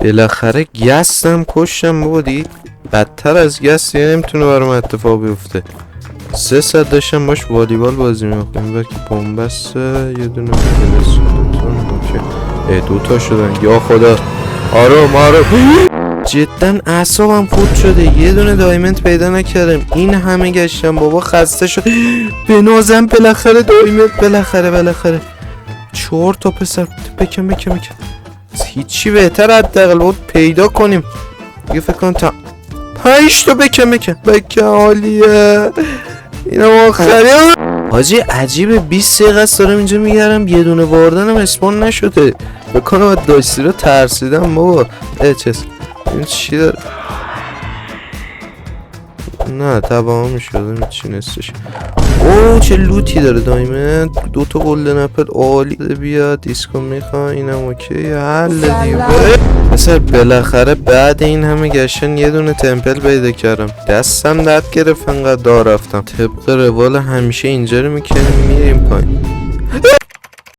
بالاخره گستم کشتم بابا دیگه. بدتر از گست یه نمیتونه برام اتفاق بیفته. 3 ساعت داشتم باش والیبال بازی میکنم. این که بومبست یه دونه دوتا شدن. یا خدا آروم جدا اعصابم خورد شده. یه دونه دایمنت پیدا نکردم. این همه گشتم بابا خسته شد. بنازم بالاخره دایمنت. بالاخره 4 تا پسر. بکن هیچی بهتر حداقل بود پیدا کنیم. دیگه فکر کنم تا 5 تا بکن عالیه. اینا آخری حاجی عجیبه. 20 دقیقه است دارم اینجا میگردم یه دونه واردنم اسپان نشده. بکنم داشتی رو ترسیدم بابا. چس این چی داره؟ نه تباهم میشدم چی نستش. اوه چه لوتی داره دایمند. 2 تا گلدن اپل عالی. بیا دیسکو میخوام. اینم اوکی حل دیگه. مثلا بالاخره بعد این همه گشتن یه دونه تمپل پیدا کردم. دستم درد گرفت انقدر دار رفتم. طبق روال همیشه اینجا رو میکنیم میریم پایین.